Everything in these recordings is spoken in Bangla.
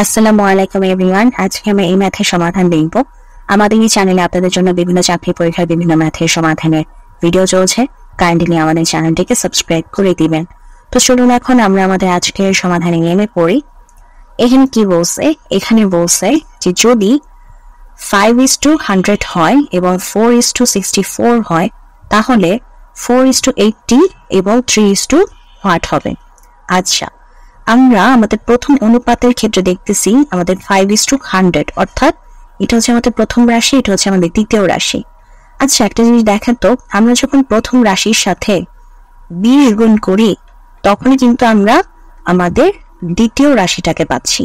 আসসালামু আলাইকুম এভরিওয়ান। আজকে আমি এই ম্যাথের সমাধান দেখব। আমাদের এই চ্যানেলে আপনাদের জন্য বিভিন্ন চাকরি পরীক্ষার বিভিন্ন ম্যাথের সমাধানের ভিডিও চলছে। কাইন্ডলি আমাদের চ্যানেলটিকে সাবস্ক্রাইব করে দিবেন। তো চলুন এখন আমরা আমাদের আজকের সমাধানে নেমে পড়ি। এখানে কি বলছে? এখানে বলছে যে যদি 5:100 হয় এবং 4:64 হয় তাহলে 4:80 এবং 3:what হবে। আচ্ছা, আমরা আমাদের প্রথম অনুপাতের ক্ষেত্রে দেখতেছি আমাদের 5:100, অর্থাৎ এটা হচ্ছে আমাদের প্রথম রাশি, এটা হচ্ছে আমাদের দ্বিতীয় রাশি। আচ্ছা, একটা জিনিস দেখেন তো, আমরা যখন প্রথম রাশির সাথে 20 গুণ করি তখনই কিন্তু আমরা আমাদের দ্বিতীয় রাশিটাকে পাচ্ছি,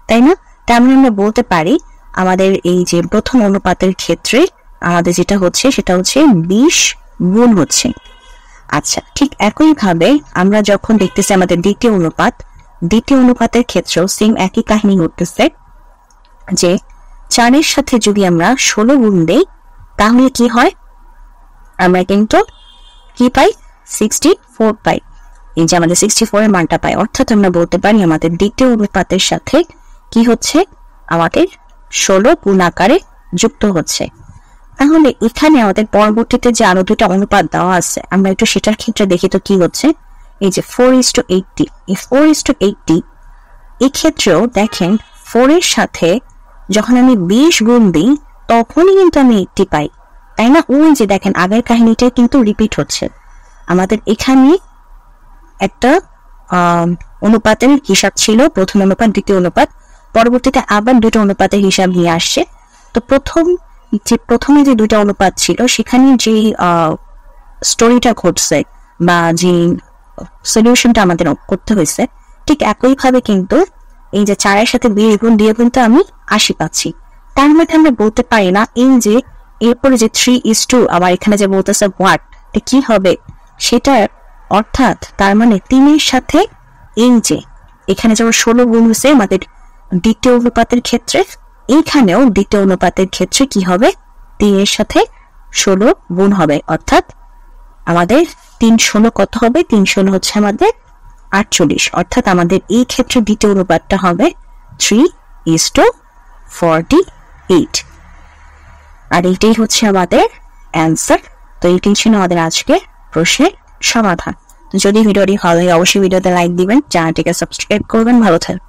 তাই না? তার মানে আমরা বলতে পারি আমাদের এই যে প্রথম অনুপাতের ক্ষেত্রে আমাদের যেটা হচ্ছে সেটা হচ্ছে 20 গুণ হচ্ছে। আচ্ছা, ঠিক একইভাবে আমরা যখন দেখতেছি আমাদের দ্বিতীয় অনুপাতের ক্ষেত্রেও সেম একই কাহিনী ঘটতেছে যে 4-এর সাথে যদি আমরা 16 গুণ দেই তাহলে কি হয়? আমরা কিন্তু কি পাই? 64 পাই। এই যে আমাদের 64 এর মানটা পাই, অর্থাৎ আমরা বলতে পারি আমাদের দ্বিতীয় অনুপাতের সাথে কি হচ্ছে? আমাদের 16 গুণ আকারে যুক্ত হচ্ছে। তাহলে এখানে আমাদের পরবর্তীতে যে আরো দুটা অনুপাত দেওয়া আছে আমরা একটু সেটার ক্ষেত্রে দেখি তো কি হচ্ছে। এই যে 4:80, এই 4:80 এই ক্ষেত্রেও দেখেন 4 এর সাথে যখন আমি 20 গুণ দিই তখনই কিন্তু আমি 80 পাই, তাই না? ওই যে দেখেন আগের কাহিনীটাই কিন্তু রিপিট হচ্ছে। আমাদের এখানে একটা অনুপাতের হিসাব ছিল, প্রথম অনুপাত দ্বিতীয় অনুপাত, পরবর্তীতে আবার দুটো অনুপাতের হিসাব নিয়ে আসছে। তো প্রথমে যে দুইটা অনুপাত ছিল সেখানে যে স্টোরিটা ঘটছে বা যে সলিউশনটা আমাদের করতে হয়েছে ঠিক একইভাবে কিন্তু এই যে 4-এর সাথে 20 গুণ দিয়ে কিন্তু আমি 80 পাচ্ছি। তার মধ্যে আমরা বলতে পারি না এই যে এরপরে যে 3:2 আবার এখানে যে বলতেছে হোয়াট, কি হবে সেটা, অর্থাৎ তার মানে 3-এর সাথে এই যে এখানে যেমন 16 গুণ হয়েছে আমাদের দ্বিতীয় অনুপাতের ক্ষেত্রে, এইখানেও দ্বিতীয় অনুপাতের ক্ষেত্রে কি হবে? 3-এর সাথে 16 গুণ হবে, অর্থাৎ আমাদের 3-16 কত হবে? 3-16 হচ্ছে আমাদের 48, অর্থাৎ আমাদের এই ক্ষেত্রে দ্বিতীয় অনুপাতটা হবে 3:48। আর এইটাই হচ্ছে আমাদের অ্যান্সার। তো এইটাই ছিল আমাদের আজকের প্রশ্নের সমাধান। তো যদি ভিডিওটি ভালো লাগে অবশ্যই ভিডিওতে লাইক দিবেন, চ্যানেলটিকে সাবস্ক্রাইব করবেন। ভালো থাকবেন।